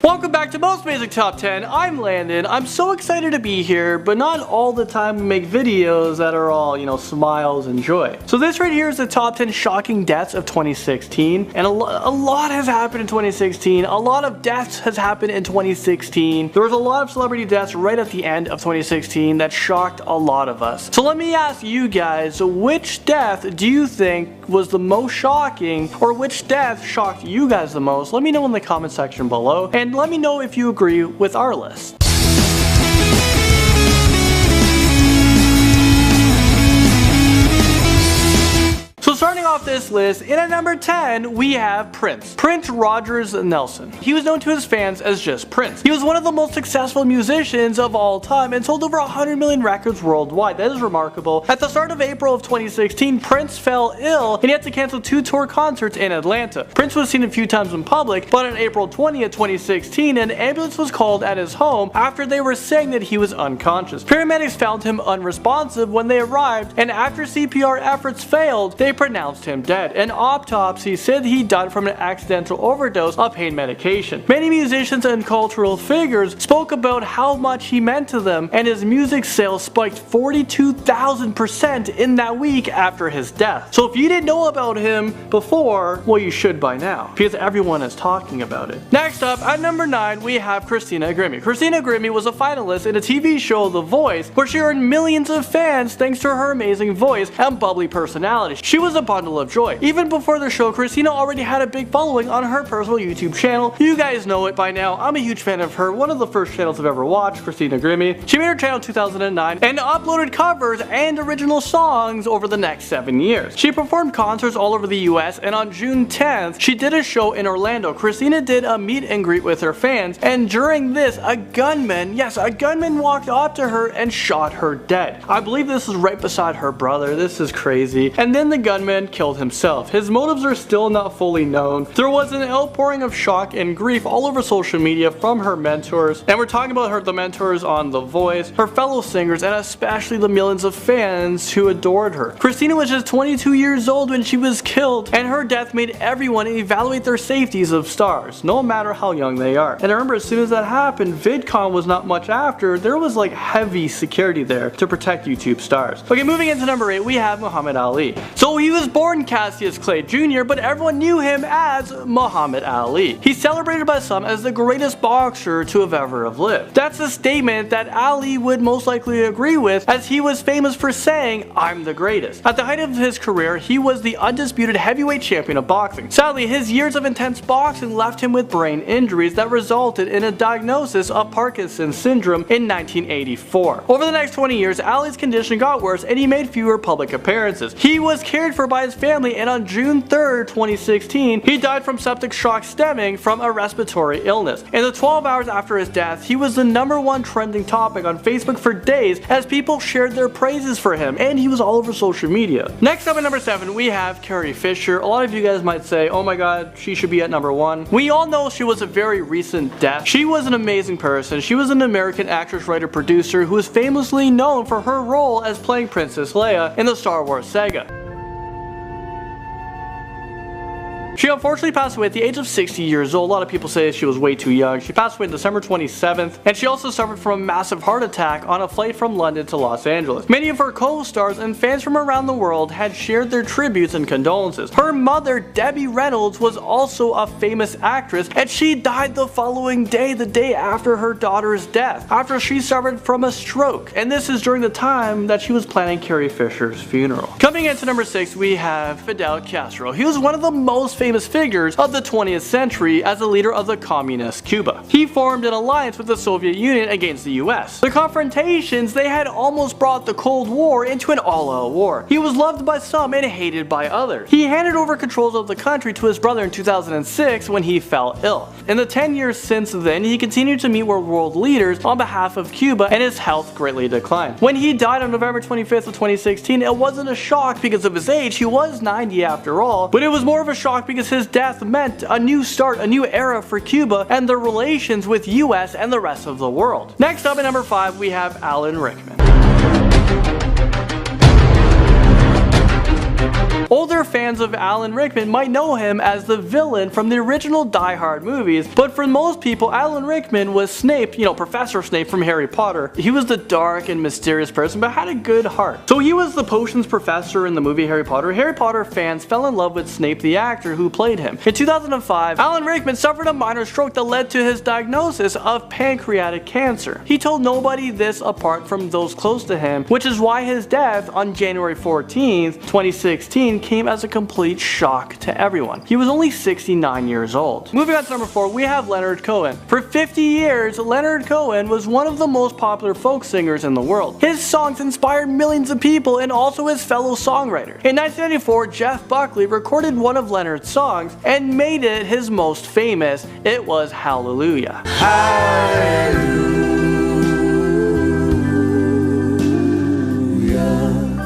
Welcome back to Most Basic Top 10. I'm Landon. I'm so excited to be here, but not all the time we make videos that are all, smiles and joy. So this right here is the top 10 shocking deaths of 2016. And a lot has happened in 2016. A lot of deaths has happened in 2016. There was a lot of celebrity deaths right at the end of 2016 that shocked a lot of us. So let me ask you guys, which death do you think was the most shocking, or which death shocked you guys the most? Let me know in the comment section below. And let me know if you agree with our list. So starting off this list, in at number 10, we have Prince. Prince Rogers Nelson. He was known to his fans as just Prince. He was one of the most successful musicians of all time and sold over 100 million records worldwide. That is remarkable. At the start of April of 2016, Prince fell ill and he had to cancel 2 tour concerts in Atlanta. Prince was seen a few times in public, but on April 20th, 2016, an ambulance was called at his home after they were saying that he was unconscious. Paramedics found him unresponsive when they arrived, and after CPR efforts failed, they pronounced him dead. An autopsy said he died from an accidental overdose of pain medication. Many musicians and cultural figures spoke about how much he meant to them, and his music sales spiked 42,000% in that week after his death. So if you didn't know about him before, well, you should by now, because everyone is talking about it. Next up, at number 9, we have Christina Grimmie. Christina Grimmie was a finalist in a TV show The Voice, where she earned millions of fans thanks to her amazing voice and bubbly personality. She was a bundle of joy. Even before the show, Christina already had a big following on her personal YouTube channel. You guys know it by now. I'm a huge fan of her. One of the first channels I've ever watched, Christina Grimmie. She made her channel in 2009 and uploaded covers and original songs over the next 7 years. She performed concerts all over the US, and on June 10th, she did a show in Orlando. Christina did a meet and greet with her fans, and during this, a gunman walked up to her and shot her dead. I believe this is right beside her brother. This is crazy. And then the gunman killed himself. His motives are still not fully known. There was an outpouring of shock and grief all over social media from her mentors, and we're talking about the mentors on The Voice, her fellow singers, and especially the millions of fans who adored her. Christina was just 22 years old when she was killed, and her death made everyone evaluate their safeties of stars, no matter how young they are. And I remember as soon as that happened, VidCon was not much after. There was like heavy security there to protect YouTube stars. Okay, moving into number 8, we have Muhammad Ali. So he was born Cassius Clay Jr., but everyone knew him as Muhammad Ali. He's celebrated by some as the greatest boxer to have ever lived. That's a statement that Ali would most likely agree with, as he was famous for saying, "I'm the greatest." At the height of his career, he was the undisputed heavyweight champion of boxing. Sadly, his years of intense boxing left him with brain injuries that resulted in a diagnosis of Parkinson's syndrome in 1984. Over the next 20 years, Ali's condition got worse and he made fewer public appearances. He was cared for by his family, and on June 3rd, 2016, he died from septic shock stemming from a respiratory illness. In the 12 hours after his death, he was the #1 trending topic on Facebook for days as people shared their praises for him, and he was all over social media. Next up at number 7, we have Carrie Fisher. A lot of you guys might say, oh my god, she should be at number 1. We all know she was a very recent death. She was an amazing person. She was an American actress, writer, producer who is famously known for her role as playing Princess Leia in the Star Wars saga. She unfortunately passed away at the age of 60 years old. A lot of people say she was way too young. She passed away on December 27th, and she also suffered from a massive heart attack on a flight from London to Los Angeles. Many of her co-stars and fans from around the world had shared their tributes and condolences. Her mother, Debbie Reynolds, was also a famous actress, and she died the following day, the day after her daughter's death, after she suffered from a stroke. And this is during the time that she was planning Carrie Fisher's funeral. Coming into number 6, we have Fidel Castro. He was one of the most famous figures of the 20th century as a leader of the communist Cuba. He formed an alliance with the Soviet Union against the US. The confrontations, they had almost brought the Cold War into an all-out war. He was loved by some and hated by others. He handed over controls of the country to his brother in 2006 when he fell ill. In the 10 years since then, he continued to meet with world leaders on behalf of Cuba, and his health greatly declined. When he died on November 25th of 2016, it wasn't a shock because of his age. He was 90 after all, but it was more of a shock because his death meant a new start, a new era for Cuba and their relations with US and the rest of the world. Next up at number 5, we have Alan Rickman. Older fans of Alan Rickman might know him as the villain from the original Die Hard movies, but for most people, Alan Rickman was Snape, Professor Snape from Harry Potter. He was the dark and mysterious person, but had a good heart. So he was the potions professor in the movie Harry Potter. Harry Potter fans fell in love with Snape, the actor who played him. In 2005, Alan Rickman suffered a minor stroke that led to his diagnosis of pancreatic cancer. He told nobody this apart from those close to him, which is why his death on January 14th, 2016 came as a complete shock to everyone. He was only 69 years old. Moving on to number 4, we have Leonard Cohen. For 50 years, Leonard Cohen was one of the most popular folk singers in the world. His songs inspired millions of people and also his fellow songwriters. In 1994, Jeff Buckley recorded one of Leonard's songs and made it his most famous. It was Hallelujah. Hallelujah.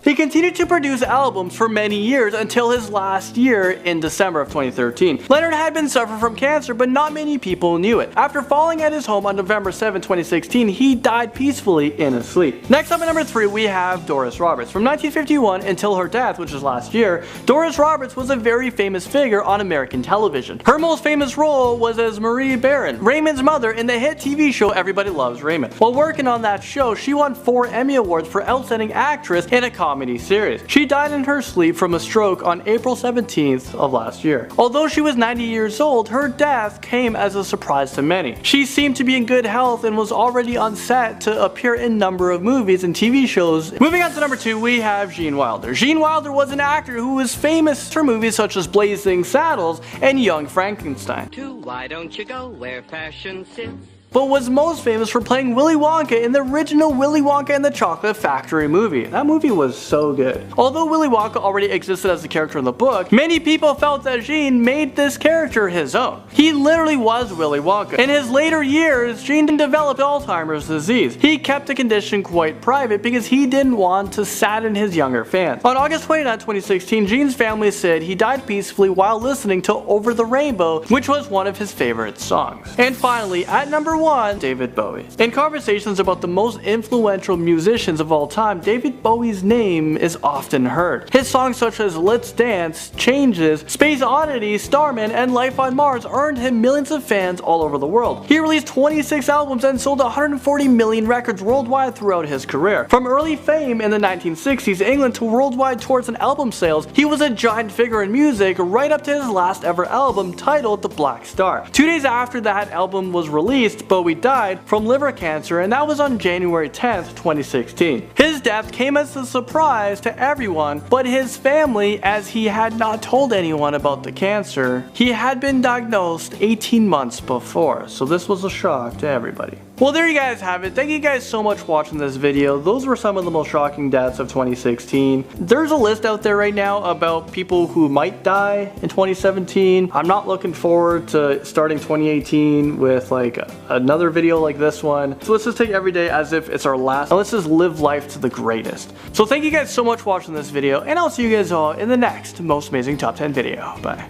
He continued to produce albums for many years until his last year in December of 2013. Leonard had been suffering from cancer, but not many people knew it. After falling at his home on November 7, 2016, he died peacefully in his sleep. Next up at number 3, we have Doris Roberts. From 1951 until her death, which was last year, Doris Roberts was a very famous figure on American television. Her most famous role was as Marie Barron, Raymond's mother in the hit TV show Everybody Loves Raymond. While working on that show, she won 4 Emmy Awards for Outstanding Actress in a comedy series. She died in her sleep from a stroke on April 17th of last year. Although she was 90 years old, her death came as a surprise to many. She seemed to be in good health and was already on set to appear in a number of movies and TV shows. Moving on to number 2, we have Gene Wilder. Gene Wilder was an actor who was famous for movies such as Blazing Saddles and Young Frankenstein. Why don't you go where fashion sits? But was most famous for playing Willy Wonka in the original Willy Wonka and the Chocolate Factory movie. That movie was so good. Although Willy Wonka already existed as a character in the book, many people felt that Gene made this character his own. He literally was Willy Wonka. In his later years, Gene developed Alzheimer's disease. He kept the condition quite private because he didn't want to sadden his younger fans. On August 29, 2016, Gene's family said he died peacefully while listening to Over the Rainbow, which was one of his favorite songs. And finally, at number 1, David Bowie. In conversations about the most influential musicians of all time, David Bowie's name is often heard. His songs such as Let's Dance, Changes, Space Oddity, Starman, and Life on Mars earned him millions of fans all over the world. He released 26 albums and sold 140 million records worldwide throughout his career. From early fame in the 1960s England to worldwide tours and album sales, he was a giant figure in music right up to his last ever album titled The Black Star. 2 days after that album was released, Bowie died from liver cancer, and that was on January 10th, 2016. His death came as a surprise to everyone but his family, as he had not told anyone about the cancer. He had been diagnosed 18 months before, so this was a shock to everybody. Well, there you guys have it. Thank you guys so much for watching this video. Those were some of the most shocking deaths of 2016. There's a list out there right now about people who might die in 2017. I'm not looking forward to starting 2018 with like another video like this one. So let's just take every day as if it's our last, and let's just live life to the greatest. So thank you guys so much for watching this video, and I'll see you guys all in the next most amazing top 10 video. Bye.